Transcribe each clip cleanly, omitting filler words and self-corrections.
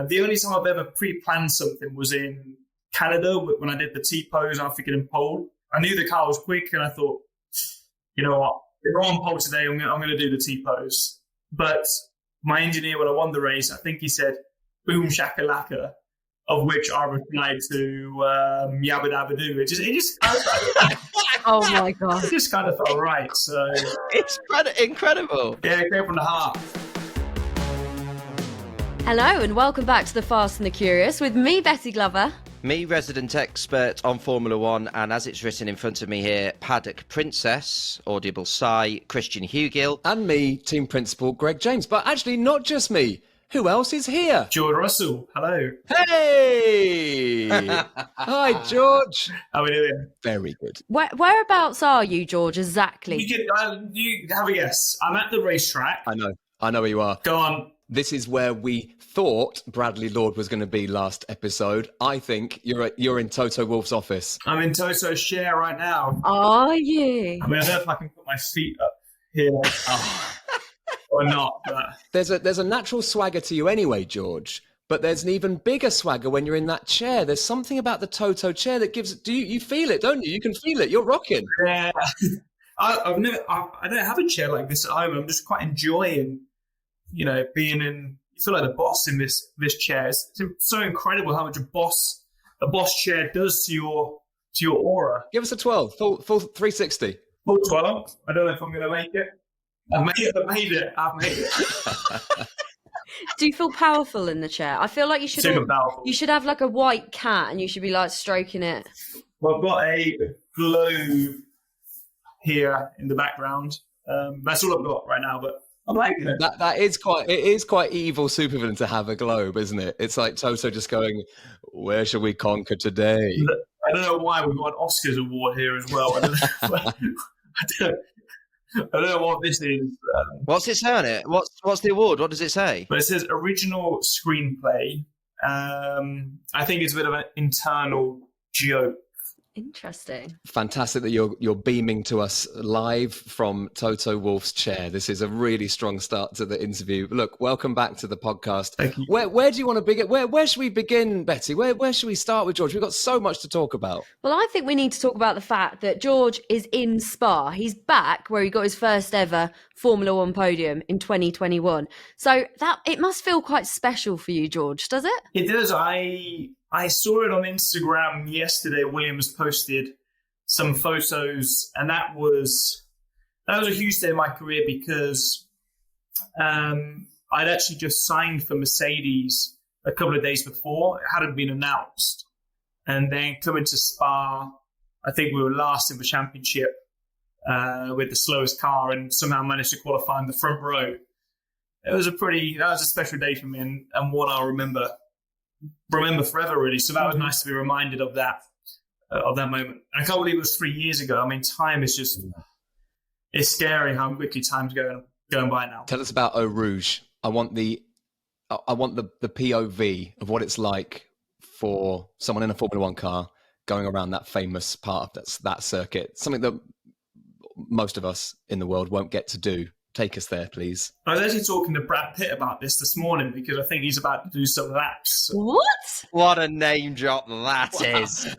The only time I've ever pre-planned something was in Canada when I did the T-pose after getting pole. I knew the car was quick, and I thought, you know what, if we're on pole today, I'm going to do the T-pose. But my engineer, when I won the race, I think he said, boom shakalaka, of which I replied to Yabba Dabba Do. It just oh my God. It just kind of felt right. So it's kind of incredible. Yeah, it came from the heart. Hello and welcome back to The Fast and the Curious with me, Betty Glover. Me, resident expert on Formula One, and as it's written in front of me here, Paddock Princess, Audible Sigh, Christian Hugill. And me, team principal Greg James. But actually, not just me. Who else is here? George Russell. Hello. Hey! Hi, George. How are we doing? Very good. Whereabouts are you, George, exactly? You have a guess. I'm at the racetrack. I know where you are. Go on. This is where we thought Bradley Lord was going to be last episode. I think you're in Toto Wolff's office. I'm in Toto's chair right now. Are you? I mean, I don't know if I can put my feet up here or not. But There's a natural swagger to you anyway, George. But there's an even bigger swagger when you're in that chair. There's something about the Toto chair that gives. You feel it, don't you? You can feel it. You're rocking. Yeah. I don't have a chair like this at home. I'm just quite enjoying, being in. You feel like the boss in this chair. It's so incredible how much a boss chair does to your aura. Give us a 12, full 360. Full 12. I don't know if I'm going to make it. I've made it. Do you feel powerful in the chair? I feel like you should. Super powerful. You should have like a white cat, and you should be like stroking it. Well, I've got a globe here in the background. That's all I've got right now, but I'm liking it. That is quite evil supervillain to have a globe, isn't it? It's like Toto just going, "Where shall we conquer today?" I don't know why we've got an Oscars award here as well. I don't know what this is. What's it say on it? What's the award? What does it say? But it says original screenplay. I think it's a bit of an internal joke. Interesting. Fantastic that you're beaming to us live from Toto Wolff's chair. This is a really strong start to the interview. Look, welcome back to the podcast. Thank you. Where do you want to begin? Where should we begin, Betty? Where should we start with George? We've got so much to talk about. Well, I think we need to talk about the fact that George is in Spa. He's back where he got his first ever Formula One podium in 2021. So that it must feel quite special for you, George, does it? It does. I saw it on Instagram yesterday. Williams posted some photos, and that was a huge day in my career because I'd actually just signed for Mercedes a couple of days before. It hadn't been announced. And then coming to Spa, I think we were last in the championship with the slowest car and somehow managed to qualify in the front row. That was a special day for me and what I'll remember forever, really. So that was nice to be reminded of that moment. And I can't believe it was 3 years ago. I mean, time is just, it's scary how quickly time's going by now. Tell us about Eau Rouge. I want the POV of what it's like for someone in a Formula One car going around that famous part of that circuit. Something that most of us in the world won't get to do. Take us there, please. I was actually talking to Brad Pitt about this morning because I think he's about to do some laps. What? What a name drop that is.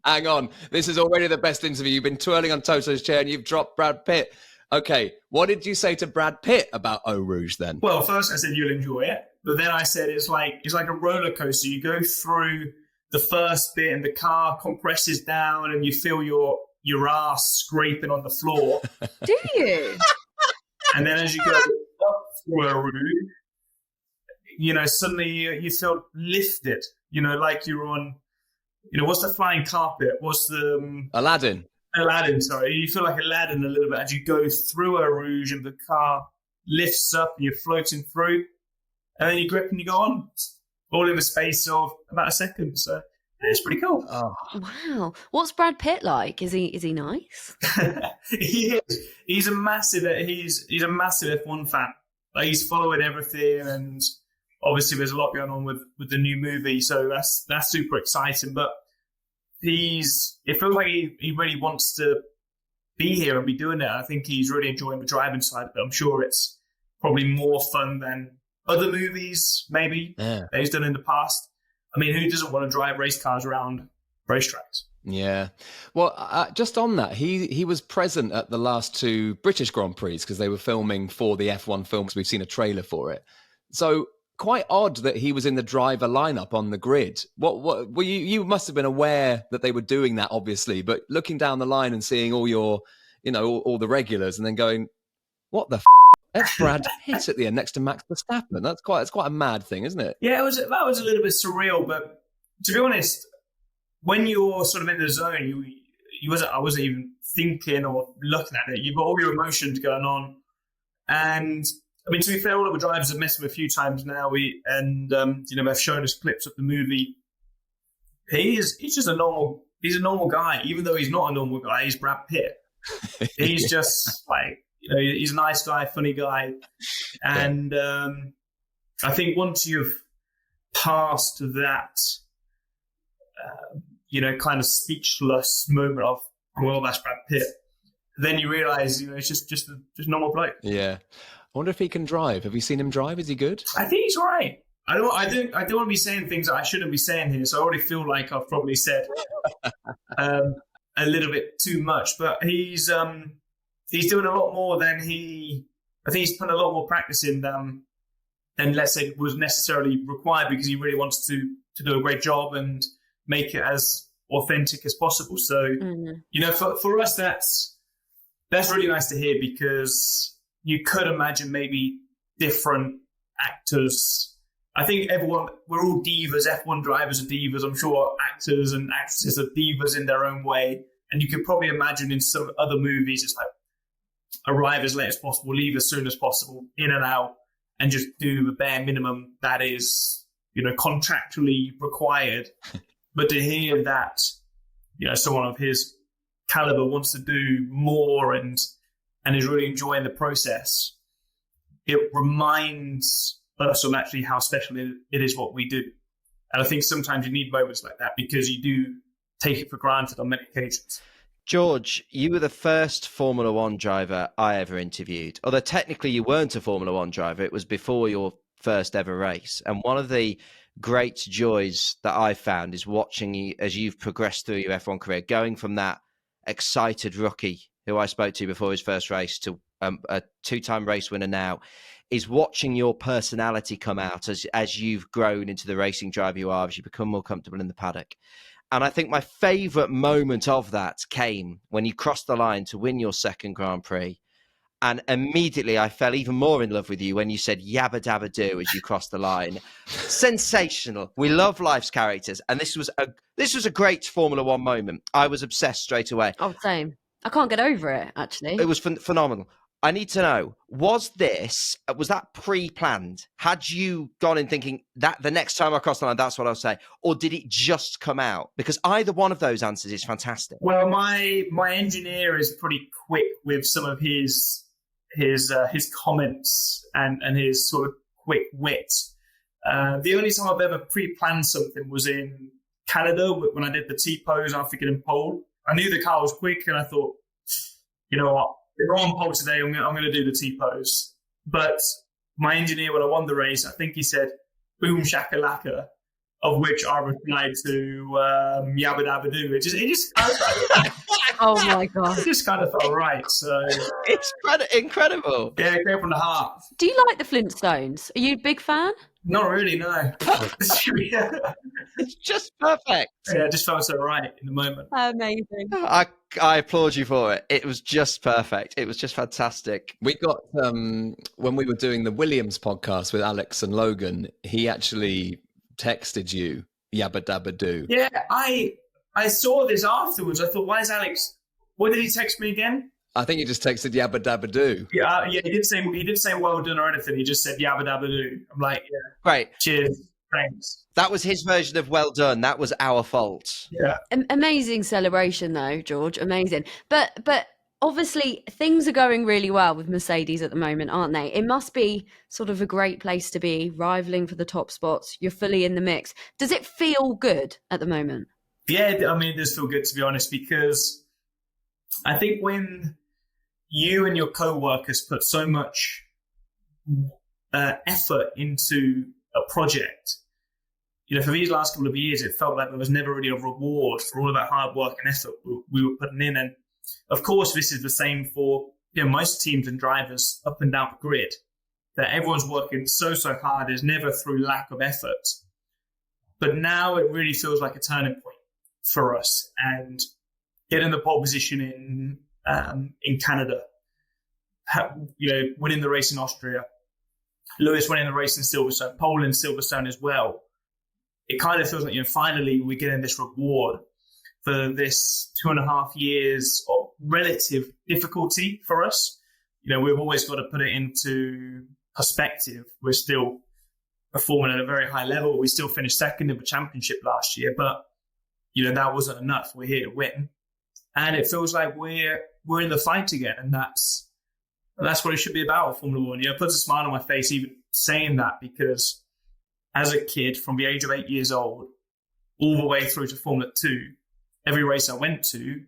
Hang on. This is already the best interview. You've been twirling on Toto's chair and you've dropped Brad Pitt. Okay, what did you say to Brad Pitt about Eau Rouge then? Well, first I said you'll enjoy it. But then I said it's like a roller coaster. You go through the first bit and the car compresses down and you feel your ass scraping on the floor. Do you? And then as you go up through Eau Rouge, suddenly you feel lifted, like you're on, what's the flying carpet? What's the... Aladdin, sorry. You feel like Aladdin a little bit as you go through Eau Rouge and the car lifts up and you're floating through. And then you grip and you go on, all in the space of about a second. So it's pretty cool. Oh. Wow. What's Brad Pitt like? Is he nice? He is. He's a massive F1 fan. Like, he's following everything, and obviously there's a lot going on with the new movie, so that's super exciting. But it feels like he really wants to be here and be doing it. I think he's really enjoying the driving side of it. I'm sure it's probably more fun than other movies, maybe, that he's done in the past. I mean, who doesn't want to drive race cars around racetracks? Yeah. Well, just on that, he was present at the last 2 British Grand Prix because they were filming for the F1 film, because we've seen a trailer for it. So quite odd that he was in the driver lineup on the grid. What well, you must have been aware that they were doing that, obviously, but looking down the line and seeing all your, all the regulars and then going, what the that's Brad Pitt at the end next to Max Verstappen. That's quite a mad thing, isn't it? Yeah, that was a little bit surreal, but to be honest, when you're sort of in the zone, I wasn't even thinking or looking at it. You've got all your emotions going on, and I mean, to be fair, all of the drivers have met him a few times now. They've shown us clips of the movie. He's just a normal guy, even though he's not a normal guy. He's Brad Pitt. He's just like, he's a nice guy, funny guy, and I think once you've passed that, kind of speechless moment of, well, that's Brad Pitt, then you realise, it's just a normal bloke. Yeah. I wonder if he can drive. Have you seen him drive? Is he good? I think he's all right. I don't want to be saying things that I shouldn't be saying here, so I already feel like I've probably said a little bit too much. But he's doing a lot more than I think he's put a lot more practice in than let's say was necessarily required, because he really wants to do a great job and make it as authentic as possible. So for us, that's really nice to hear, because you could imagine maybe different actors. I think we're all divas. F1 drivers are divas. I'm sure actors and actresses are divas in their own way. And you could probably imagine in some other movies, it's like arrive as late as possible, leave as soon as possible, in and out, and just do the bare minimum that is, contractually required. But to hear that, someone of his caliber wants to do more and is really enjoying the process, it reminds us of actually how special it is what we do. And I think sometimes you need moments like that, because you do take it for granted on many occasions. George, you were the first Formula One driver I ever interviewed. Although technically you weren't a Formula One driver, it was before your first ever race. And one of the great joys that I've found is watching you as you've progressed through your F1 career, going from that excited rookie who I spoke to before his first race to a 2-time race winner now, is watching your personality come out as you've grown into the racing driver you are, as you become more comfortable in the paddock. And I think my favourite moment of that came when you crossed the line to win your second Grand Prix. And immediately I fell even more in love with you when you said Yabba Dabba Do as you crossed the line. Sensational. We love life's characters. And this was a great Formula One moment. I was obsessed straight away. Oh, same. I can't get over it, actually. It was phenomenal. I need to know, was that pre-planned? Had you gone in thinking that the next time I cross the line, that's what I'll say? Or did it just come out? Because either one of those answers is fantastic. Well, my engineer is pretty quick with some of his comments and his sort of quick wit. The only time I've ever pre-planned something was in Canada when I did the T-pose after getting pole. I knew the car was quick, and I thought, you know what, if we're on pole today, I'm going to do the T-pose. But my engineer, when I won the race, I think he said, boom shakalaka, of which I replied to Yabba Dabba Do. It just oh my God. It just kind of felt right. So it's incredible. Yeah, it came from the heart. Do you like the Flintstones? Are you a big fan? Not really, no. It's just perfect. Yeah, it just felt so right in the moment. Amazing. I applaud you for it. It was just perfect. It was just fantastic. We got, when we were doing the Williams podcast with Alex and Logan, he actually texted you Yabba Dabba Do. Yeah, I saw this afterwards. I thought, why is Alex, what did he text me again? I think he just texted Yabba Dabba Do. Yeah, he didn't say well done or anything. He just said Yabba Dabba Do. I'm like, yeah. Great. Cheers. Thanks. That was his version of well done. That was our fault. Yeah. Amazing celebration though, George. Amazing. But obviously things are going really well with Mercedes at the moment, aren't they? It must be sort of a great place to be, rivaling for the top spots. You're fully in the mix. Does it feel good at the moment? Yeah, I mean, it does feel good, to be honest, because I think when you and your co-workers put so much effort into a project. For these last couple of years, it felt like there was never really a reward for all of that hard work and effort we were putting in. And of course, this is the same for most teams and drivers up and down the grid, that everyone's working so hard. There's never through lack of effort. But now it really feels like a turning point for us, and getting the pole position in Canada, winning the race in Austria, Lewis winning the race in Silverstone, pole in Silverstone as well. It kind of feels like, finally we're getting this reward for this 2.5 years of relative difficulty for us. We've always got to put it into perspective. We're still performing at a very high level. We still finished second in the championship last year, but that wasn't enough. We're here to win, and it feels like we're in the fight again, and that's what it should be about, Formula One. It puts a smile on my face even saying that, because as a kid, from the age of 8 years old, all the way through to Formula 2, every race I went to,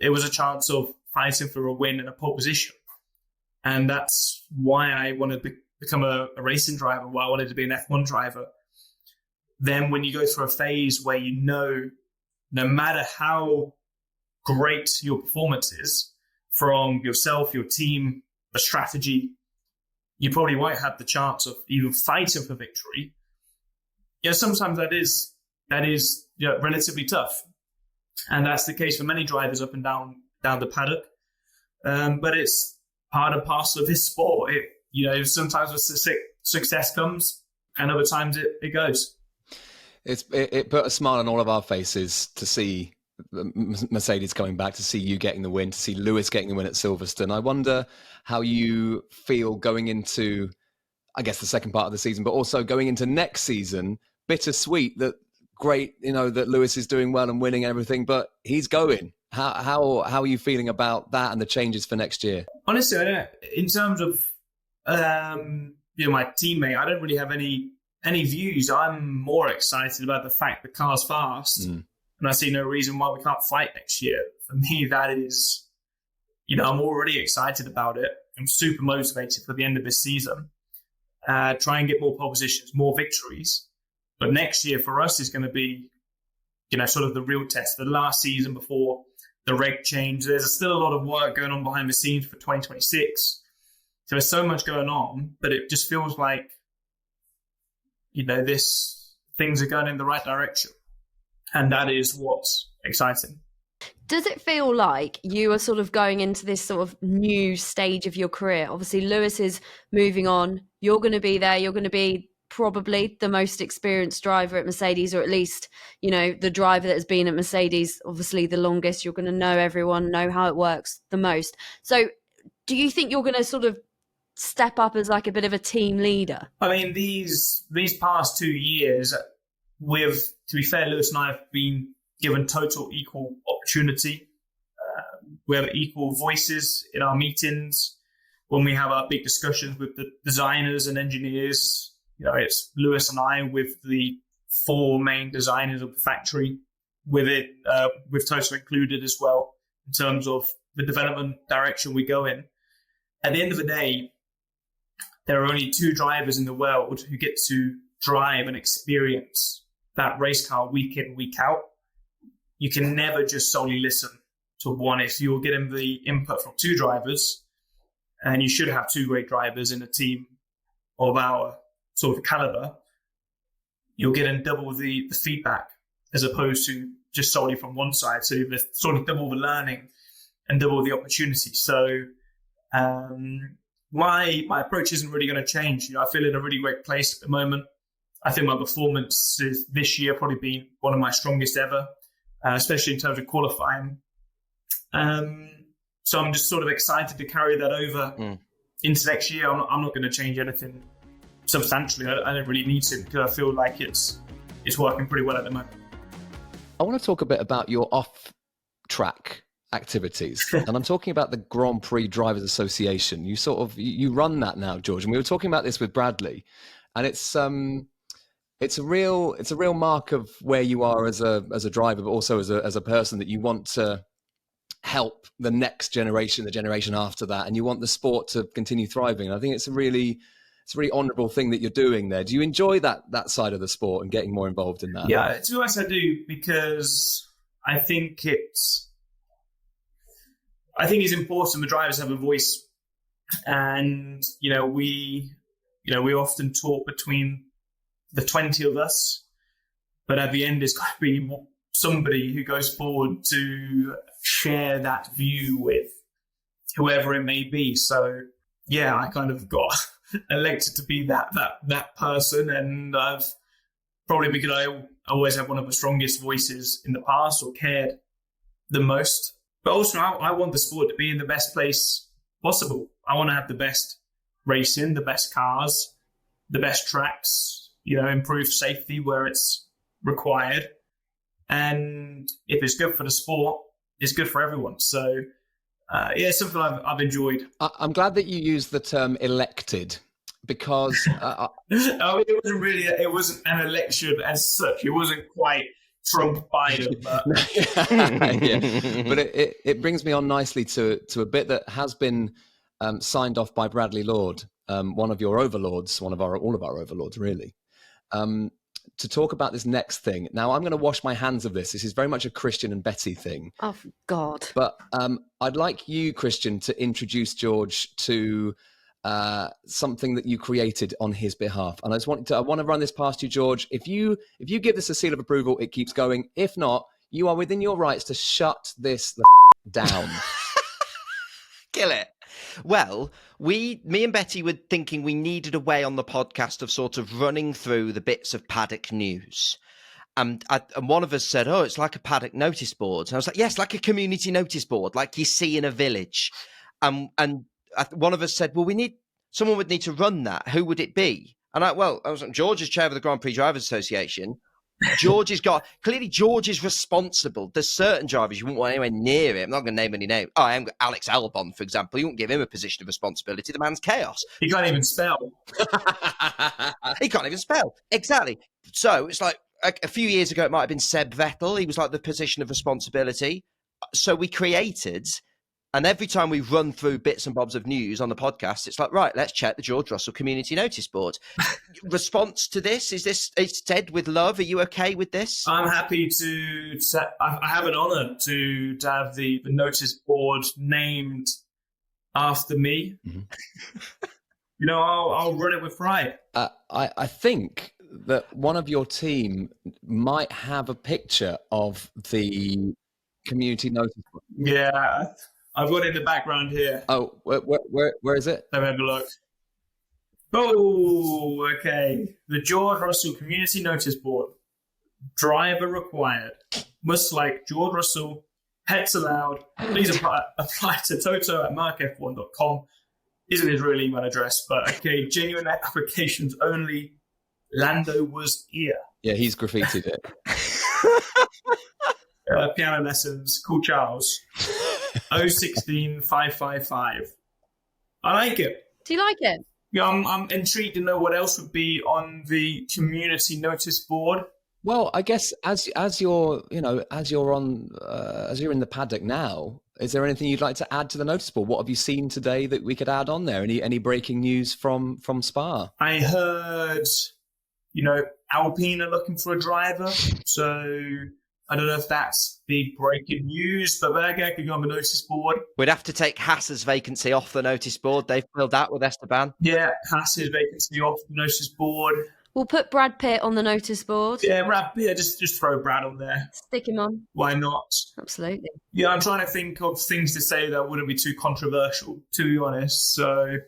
it was a chance of fighting for a win and a pole position. And that's why I wanted to become a racing driver, why I wanted to be an F1 driver. Then when you go through a phase where no matter how great your performance is from yourself, your team, the strategy, you probably won't have the chance of even fighting for victory. Sometimes that is relatively tough. And that's the case for many drivers up and down the paddock. But it's part and parcel of this sport. Sometimes the success comes, and other times it goes. It put a smile on all of our faces to see Mercedes coming back, to see you getting the win, to see Lewis getting the win at Silverstone. I wonder how you feel going into, I guess, the second part of the season, but also going into next season. Bittersweet that that Lewis is doing well and winning everything, but he's going. How are you feeling about that and the changes for next year? Honestly, in terms of my teammate, I don't really have any views. I'm more excited about the fact the car's fast, and I see no reason why we can't fight next year. For me, that is, I'm already excited about it. I'm super motivated for the end of this season. Try and get more pole positions, more victories. But next year for us is going to be, sort of the real test. The last season before the reg change. There's still a lot of work going on behind the scenes for 2026. So there's so much going on, but it just feels like, things are going in the right direction. And that is what's exciting. Does it feel like you are sort of going into this sort of new stage of your career? Obviously, Lewis is moving on. You're going to be there. You're going to be probably the most experienced driver at Mercedes, or at least, the driver that has been at Mercedes, obviously the longest. You're going to know everyone, know how it works the most. So do you think you're going to sort of step up as like a bit of a team leader? I mean, these past 2 years, to be fair, Lewis and I have been given total equal opportunity. We have equal voices in our meetings. When we have our big discussions with the designers and engineers, it's Lewis and I with the 4 main designers of the factory, with Toto included as well, in terms of the development direction we go in. At the end of the day, there are only 2 drivers in the world who get to drive and experience that race car week in, week out. You can never just solely listen to one. If you're getting the input from 2 drivers, and you should have 2 great drivers in a team of our sort of caliber, you're getting double the feedback as opposed to just solely from one side. So there's sort of double the learning and double the opportunity. So my approach isn't really going to change. I feel in a really great place at the moment. I think my performance is this year probably been one of my strongest ever, especially in terms of qualifying. So I'm just sort of excited to carry that over into next year. I'm not going to change anything substantially. I don't really need to, because I feel like it's working pretty well at the moment. I want to talk a bit about your off-track activities, and I'm talking about the Grand Prix Drivers Association. You run that now, George, and we were talking about this with Bradley, and it's a real mark of where you are as a driver, but also as a person, that you want to help the next generation, the generation after that, and you want the sport to continue thriving. And I think it's a it's a really honourable thing that you're doing there. Do you enjoy that side of the sport and getting more involved in that? Yeah, to be honest, I do, because I think it's important the drivers have a voice, and we often talk between the 20 of us, but at the end it's got to be somebody who goes forward to share that view with whoever it may be. So yeah, I kind of got elected to be that person, and I've probably, because I always have one of the strongest voices in the past, or cared the most. But also, I want the sport to be in the best place possible. I want to have the best racing, the best cars, the best tracks, improved safety where it's required. And if it's good for the sport, it's good for everyone. So, it's something I've enjoyed. I'm glad that you used the term elected, because it wasn't an election as such. It wasn't quite Trump Biden, but yeah. But it brings me on nicely to a bit that has been signed off by Bradley Lord, one of your overlords, all of our overlords, really, to talk about this next thing. Now, I'm going to wash my hands of this. This is very much a Christian and Betty thing. Oh, God. But I'd like you, Christian, to introduce George to something that you created on his behalf. And I want to run this past you, George. If you give this a seal of approval, it keeps going. If not, you are within your rights to shut this down. Kill it. Well, me and Betty were thinking we needed a way on the podcast of sort of running through the bits of paddock news. And one of us said, oh, it's like a paddock notice board. And I was like, yes, like a community notice board, like you see in a village. And one of us said, well, someone would need to run that. Who would it be? And I was like, George is chair of the Grand Prix Drivers Association. George is responsible. There's certain drivers you wouldn't want anywhere near him. I'm not going to name any names. Oh, I am Alex Albon, for example. You wouldn't give him a position of responsibility. The man's chaos. He can't even spell. He can't even spell. Exactly. So it's like a few years ago, it might have been Seb Vettel. He was like the position of responsibility. So we created, and every time we run through bits and bobs of news on the podcast, it's like, right, let's check the George Russell Community Notice Board. Response to this? It's said with love. Are you okay with this? I'm happy to. I have an honour to have the notice board named after me. Mm-hmm. I'll run it with pride. I think that one of your team might have a picture of the community notice board. Yeah. I've got it in the background here. Oh, where is it? Let me have a look. Oh, okay. The George Russell Community Notice Board. Driver required. Must like George Russell. Pets allowed. Please apply to toto@markf1.com. Isn't his real email address, but okay. Genuine applications only. Lando was here. Yeah, he's graffitied it. Piano lessons. Call Charles. 016 555. I like it. Do you like it? Yeah, I'm intrigued to know what else would be on the community notice board. Well, I guess as you're in the paddock now, is there anything you'd like to add to the notice board? What have you seen today that we could add on there? Any breaking news from Spa? I heard, Alpine are looking for a driver, so I don't know if that's big breaking news, but that could go on the notice board. We'd have to take Haas's vacancy off the notice board. They've filled that with Esteban. Yeah, Haas's vacancy off the notice board. We'll put Brad Pitt on the notice board. Yeah, just throw Brad on there. Stick him on. Why not? Absolutely. Yeah, I'm trying to think of things to say that wouldn't be too controversial, to be honest. So,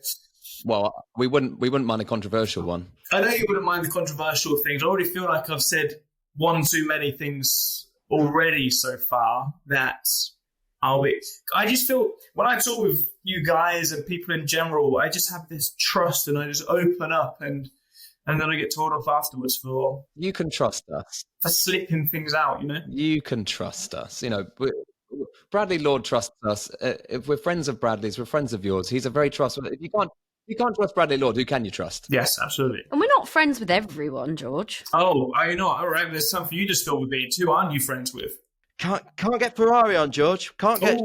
well, we wouldn't mind a controversial one. I know you wouldn't mind the controversial things. I already feel like I've said one too many things already so far that I just feel when I talk with you guys and people in general, I just have this trust and I just open up and then I get told off afterwards for... You can trust us. Slipping things out, You can trust us. Bradley Lord trusts us. If we're friends of Bradley's, we're friends of yours. He's a very trustworthy... If you can't trust Bradley Lord, who can you trust? Yes, absolutely. And we're not friends with everyone, George. Oh, are you not? All right, there's something you just feel with me. Who aren't you friends with? Can't get Ferrari on, George. Can't get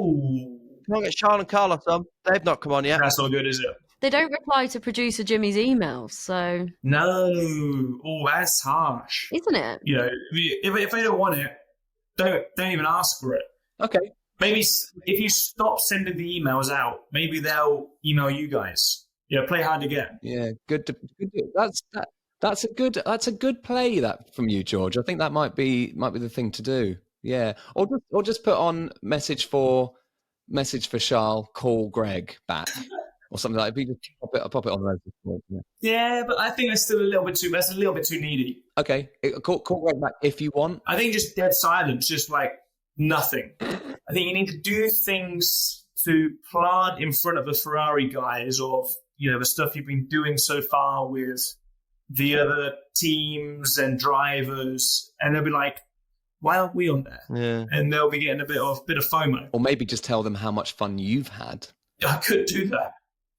Charles and Carlos on. They've not come on yet. That's not good, is it? They don't reply to producer Jimmy's emails, so No. Oh, that's harsh. isn't it? You know, if they don't want it, don't even ask for it. Okay. Maybe if you stop sending the emails out, maybe they'll email you guys. You know, play hard to get. Yeah, good. That's a good play that from you, George. I think that might be the thing to do. Yeah, or just put on message for Charles, call Greg back, or something like that. If you just pop it on those. Yeah, but I think that's still a little bit too needy. Okay, call Greg back if you want. I think just dead silence, just like nothing. I think you need to do things to plant in front of the Ferrari guys of, you know, the stuff you've been doing so far with the other teams and drivers, and they'll be like, why aren't we on there? Yeah. And they'll be getting a bit of FOMO. Or maybe just tell them how much fun you've had. I could do that.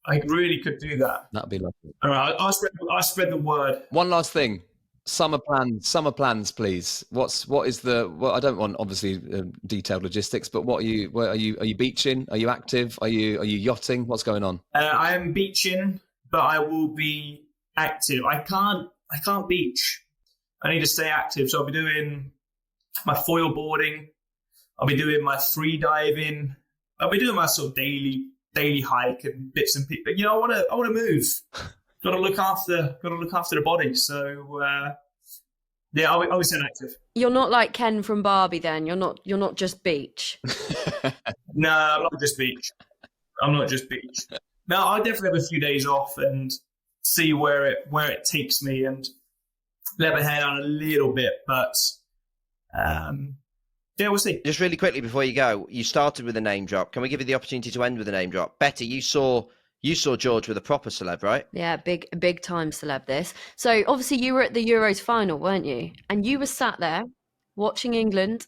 I really could do that. That'd be lovely. All right, I'll spread the word. One last thing. Summer plans, please. What is the? Well, I don't want obviously detailed logistics, but are you beaching? Are you active? Are you yachting? What's going on? I am beaching, but I will be active. I can't beach. I need to stay active, so I'll be doing my foil boarding. I'll be doing my free diving. I'll be doing my sort of daily hike and bits and pieces. You know, I want to move. Got to look after the body. So yeah, I'll be staying active. You're not like Ken from Barbie, then. You're not just beach. No, I'm not just beach. No, I'll definitely have a few days off and see where it takes me and let my hair down a little bit. But yeah, we'll see. Just really quickly before you go, you started with a name drop. Can we give you the opportunity to end with a name drop? Betty, you saw George with a proper celeb, right? Yeah, big time celeb this. So obviously you were at the Euros final, weren't you? And you were sat there watching England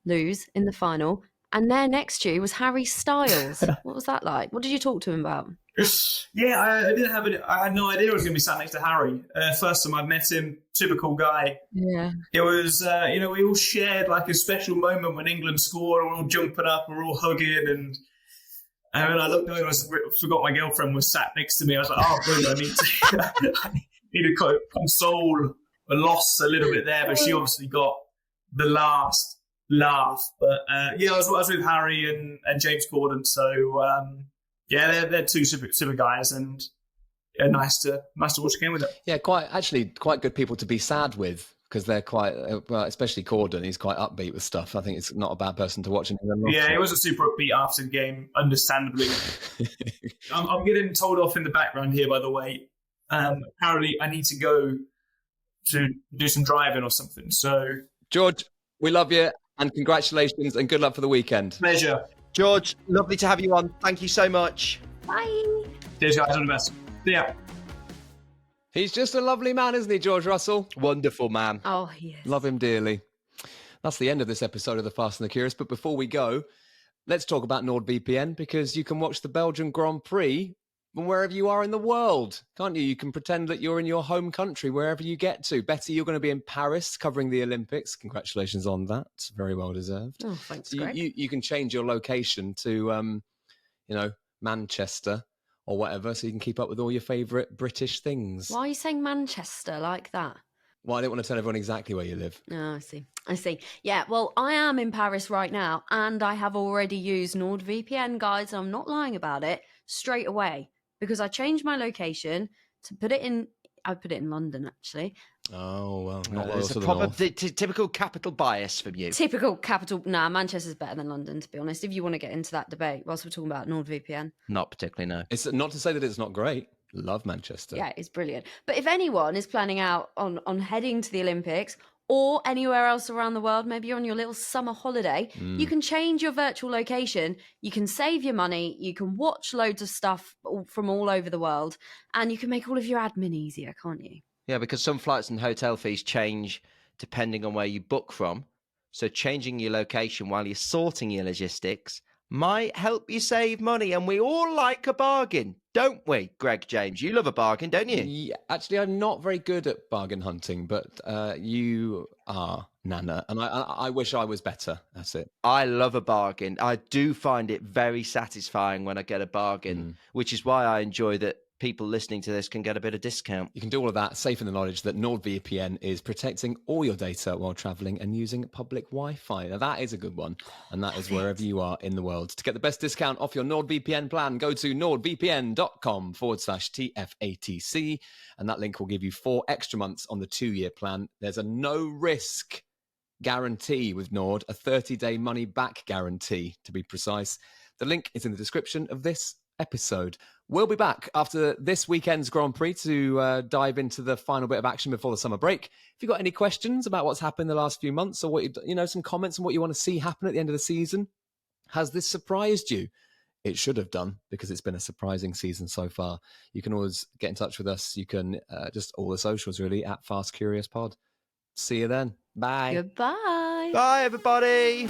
lose in the final, and there next to you was Harry Styles. What was that like? What did you talk to him about? Yeah, I had no idea I was going to be sat next to Harry. First time I met him, super cool guy. Yeah. It was, we all shared like a special moment when England scored. We're all jumping up, we're all hugging, and when I looked over, I forgot my girlfriend was sat next to me. I was like, oh, good, I need to console a loss a little bit there, but she obviously got the last laugh. But yeah, I was with Harry and James Corden, so yeah, they're two super guys, and nice to watch the game with them. Yeah, quite good people to be sad with, because they're quite well, especially Corden. He's quite upbeat with stuff. I think it's not a bad person to watch. Yeah, it was a super upbeat after the game, understandably. I'm getting told off in the background here, by the way. Apparently, I need to go to do some driving or something. So, George, we love you, and congratulations, and good luck for the weekend. Pleasure. George, lovely to have you on. Thank you so much. Bye. Cheers, guys. All the best. See ya. He's just a lovely man, isn't he, George Russell? Wonderful man. Oh, yes. Love him dearly. That's the end of this episode of The Fast and the Curious. But before we go, let's talk about NordVPN, because you can watch the Belgian Grand Prix from wherever you are in the world, can't you? You can pretend that you're in your home country, wherever you get to. Betty, you're going to be in Paris covering the Olympics. Congratulations on that. Very well deserved. Oh, thanks, So Greg. you can change your location to, Manchester or whatever, so you can keep up with all your favourite British things. Why are you saying Manchester like that? Well, I don't want to tell everyone exactly where you live. Oh, I see. Yeah, well, I am in Paris right now, and I have already used NordVPN, guys. I'm not lying about it, straight away, because I changed my location to put it in. I put it in London, actually. Oh, well, not loyal It's to a the proper north. typical capital bias from you. Typical capital. Nah, Manchester's better than London, to be honest. If you want to get into that debate, whilst we're talking about NordVPN. Not particularly, no. It's not to say that it's not great. Love Manchester. Yeah, it's brilliant. But if anyone is planning out on heading to the Olympics or anywhere else around the world, maybe you're on your little summer holiday, you can change your virtual location, you can save your money, you can watch loads of stuff from all over the world, and you can make all of your admin easier, can't you? Yeah, because some flights and hotel fees change depending on where you book from. So changing your location while you're sorting your logistics might help you save money. And we all like a bargain, don't we, Greg James? You love a bargain, don't you? Yeah, actually, I'm not very good at bargain hunting, but you are, Nana, and I wish I was better. That's it. I love a bargain. I do find it very satisfying when I get a bargain, which is why I enjoy that people listening to this can get a bit of discount. You can do all of that safe in the knowledge that NordVPN is protecting all your data while traveling and using public Wi-Fi. Now, that is a good one, and that is wherever you are in the world. To get the best discount off your NordVPN plan, go to nordvpn.com/TFATC, and that link will give you 4 extra months on the 2-year plan. There's a no-risk guarantee with Nord, a 30-day money-back guarantee, to be precise. The link is in the description of this episode. We'll be back after this weekend's Grand Prix to dive into the final bit of action before the summer break. If you've got any questions about what's happened in the last few months, or what some comments on what you want to see happen at the end of the season, has this surprised you? It should have done, because it's been a surprising season so far. You can always get in touch with us. You can just all the socials really at Fast Curious Pod. See you then. Bye. Goodbye. Bye, everybody.